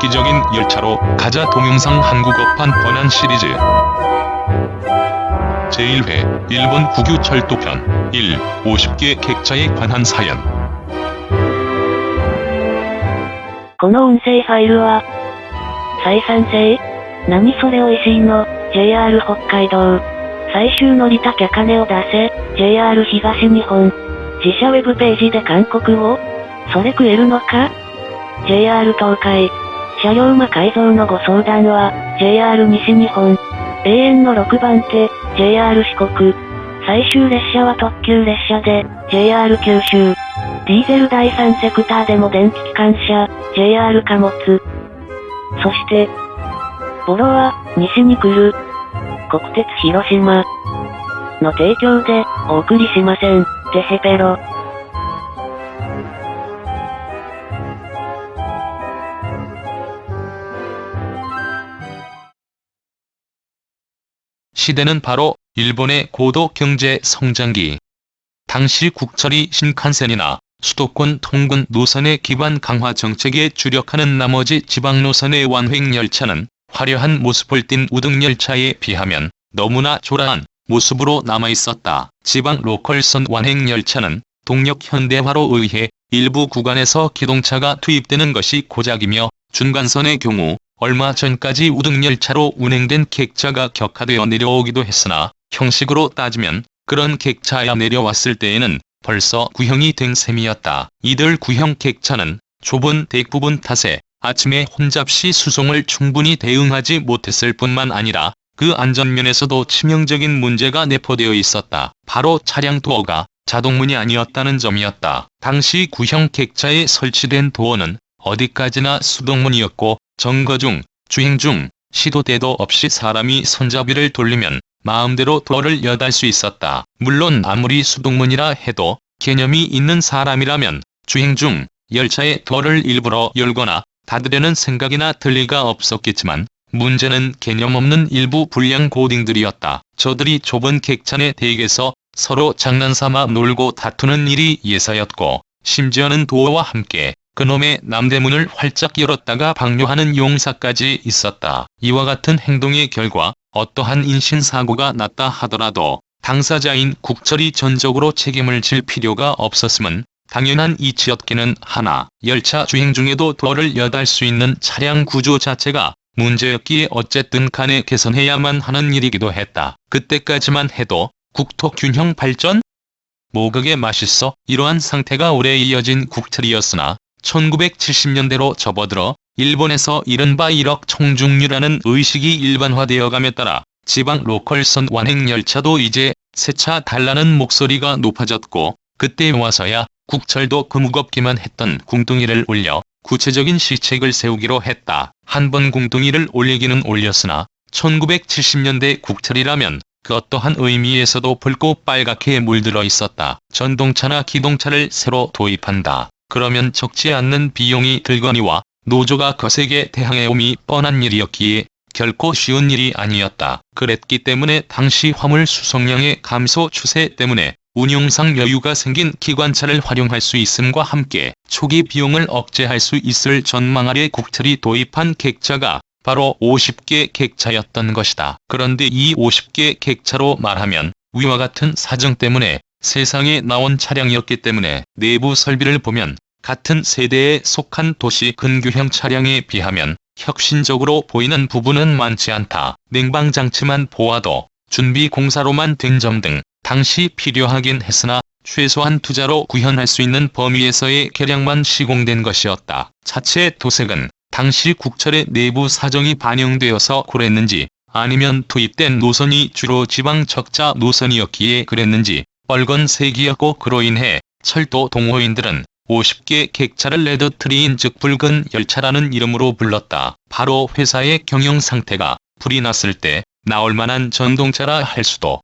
획기적인 열차로 가자 동영상 한국어판 번안 시리즈 제1회 일본 국유 철도편 1. 50개 객차에 관한 사연 この音声ファイルは、採算性何それ美味しいの JR 北海道。最終乗りたきゃ金を出せ JR 東日本。自社ウェブページで韓国語それ食えるのか ?JR 東海。車両魔改造のご相談は JR 西日本。永遠の6番手 JR 四国。最終列車は特急列車で JR 九州。ディーゼル第3セクターでも電気機関車 JR 貨物。そして、ボロは西に来る国鉄広島の提供でお送りしません。てへぺろ。시대는 바로 일본의 고도 경제 성장기. 당시 국철이 신칸센이나 수도권 통근 노선의 기반 강화 정책에 주력하는 나머지 지방 노선의 완횡 열차는 화려한 모습을 띤 우등 열차에 비하면 너무나 초라한 모습으로 남아있었다. 지방 로컬선 완행 열차는 동력 현대화로 의해 일부 구간에서 기동차가 투입되는 것이 고작이며 중간선의 경우 얼마 전까지 우등 열차로 운행된 객차가 격화되어 내려오기도 했으나 형식으로 따지면 그런 객차야 내려왔을 때에는 벌써 구형이 된 셈이었다. 이들 구형 객차는 좁은 덱 부분 탓에 아침에 혼잡시 수송을 충분히 대응하지 못했을 뿐만 아니라 그 안전면에서도 치명적인 문제가 내포되어 있었다. 바로 차량 도어가 자동문이 아니었다는 점이었다. 당시 구형 객차에 설치된 도어는 어디까지나 수동문이었고 점거 중, 주행 중, 시도 때도 없이 사람이 손잡이를 돌리면 마음대로 도어를 여달 수 있었다. 물론 아무리 수동문이라 해도 개념이 있는 사람이라면 주행 중 열차의 도어를 일부러 열거나 닫으려는 생각이나 들 리가 없었겠지만 문제는 개념 없는 일부 불량 고딩들이었다. 저들이 좁은 객차 내 덱에서 서로 장난삼아 놀고 다투는 일이 예사였고 심지어는 도어와 함께 그놈의 남대문을 활짝 열었다가 방류하는 용사까지 있었다. 이와 같은 행동의 결과 어떠한 인신사고가 났다 하더라도 당사자인 국철이 전적으로 책임을 질 필요가 없었음은 당연한 이치였기는 하나 열차 주행 중에도 도어를 여달 수 있는 차량 구조 자체가 문제였기에 어쨌든 간에 개선해야만 하는 일이기도 했다. 그때까지만 해도 국토 균형 발전? 뭐 그게 맛있어? 이러한 상태가 오래 이어진 국철이었으나 1970년대로 접어들어 일본에서 이른바 1억 총중류라는 의식이 일반화되어감에 따라 지방 로컬선 완행 열차도 이제 새 차 달라는 목소리가 높아졌고 그때 와서야 국철도 그 무겁기만 했던 궁둥이를 올려 구체적인 시책을 세우기로 했다. 한 번 궁둥이를 올리기는 올렸으나 1970년대 국철이라면 그 어떠한 의미에서도 붉고 빨갛게 물들어 있었다. 전동차나 기동차를 새로 도입한다. 그러면 적지 않는 비용이 들거니와 노조가 거세게 대항해옴이 뻔한 일이었기에 결코 쉬운 일이 아니었다. 그랬기 때문에 당시 화물 수송량의 감소 추세 때문에 운용상 여유가 생긴 기관차를 활용할 수 있음과 함께 초기 비용을 억제할 수 있을 전망 아래 국철이 도입한 객차가 바로 50개 객차였던 것이다. 그런데 이 50개 객차로 말하면 위와 같은 사정 때문에 세상에 나온 차량이었기 때문에 내부 설비를 보면 같은 세대에 속한 도시 근교형 차량에 비하면 혁신적으로 보이는 부분은 많지 않다. 냉방장치만 보아도 준비 공사로만 된 점 등 당시 필요하긴 했으나 최소한 투자로 구현할 수 있는 범위에서의 계량만 시공된 것이었다. 차체 도색은 당시 국철의 내부 사정이 반영되어서 그랬는지 아니면 투입된 노선이 주로 지방 적자 노선이었기에 그랬는지 빨간색이었고 그로 인해 철도 동호인들은 50개 객차를 레드트리인 즉 붉은 열차라는 이름으로 불렀다. 바로 회사의 경영 상태가 불이 났을 때 나올 만한 전동차라 할 수도.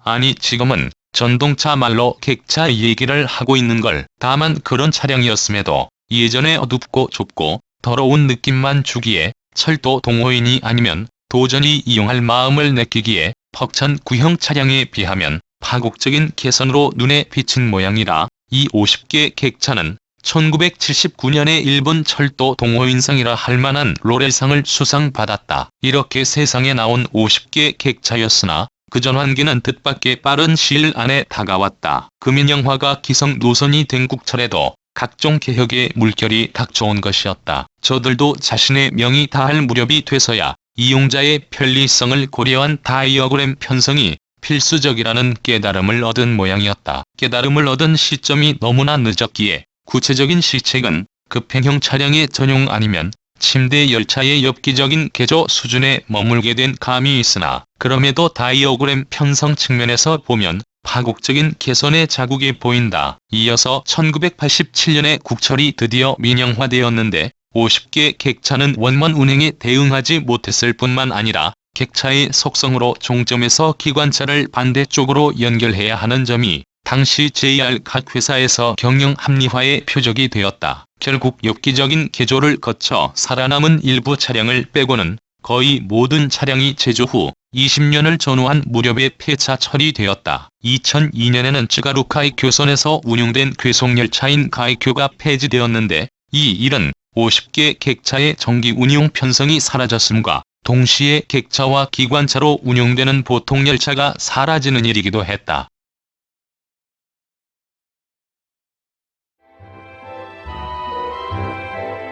아니 지금은 전동차 말로 객차 얘기를 하고 있는 걸. 다만 그런 차량이었음에도 예전에 어둡고 좁고 더러운 느낌만 주기에 철도 동호인이 아니면 도저히 이용할 마음을 느끼기에 벅찬 구형 차량에 비하면 파국적인 개선으로 눈에 비친 모양이라 이 50개 객차는 1979년에 일본 철도 동호인상이라 할 만한 로레상을 수상받았다. 이렇게 세상에 나온 50개 객차였으나 그전 환기는 뜻밖의 빠른 시일 안에 다가왔다. 금인영화가 기성 노선이 된 국철에도 각종 개혁의 물결이 닥쳐온 것이었다. 저들도 자신의 명이 다할 무렵이 돼서야 이용자의 편리성을 고려한 다이어그램 편성이 필수적이라는 깨달음을 얻은 모양이었다. 깨달음을 얻은 시점이 너무나 늦었기에 구체적인 시책은 급행형 차량의 전용 아니면 침대 열차의 엽기적인 개조 수준에 머물게 된 감이 있으나 그럼에도 다이어그램 편성 측면에서 보면 파국적인 개선의 자국이 보인다. 이어서 1987년에 국철이 드디어 민영화되었는데 50개 객차는 원만 운행에 대응하지 못했을 뿐만 아니라 객차의 속성으로 종점에서 기관차를 반대쪽으로 연결해야 하는 점이 당시 JR 각 회사에서 경영 합리화의 표적이 되었다. 결국 엽기적인 개조를 거쳐 살아남은 일부 차량을 빼고는 거의 모든 차량이 제조 후 20년을 전후한 무렵에 폐차 처리되었다. 2002년에는 츠가루카이 교선에서 운용된 괴속열차인 가이큐가 폐지되었는데 이 일은 50개 객차의 정기 운용 편성이 사라졌음과 동시에 객차와 기관차로 운용되는 보통 열차가 사라지는 일이기도 했다.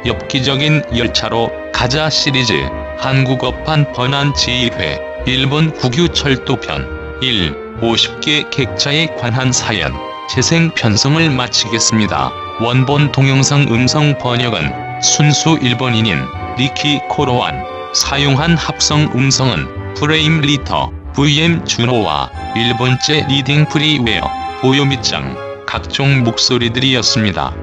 엽기적인 열차로 가자 시리즈 한국어판 번안 제1회 일본 국유철도편 1. 50개 객차에 관한 사연 재생 편성을 마치겠습니다. 원본 동영상 음성 번역은 순수 일본인인 리키 코로안 사용한 합성 음성은 프레임 리터 VM 준호와 일본제 리딩 프리웨어 보요밑장 각종 목소리들이었습니다.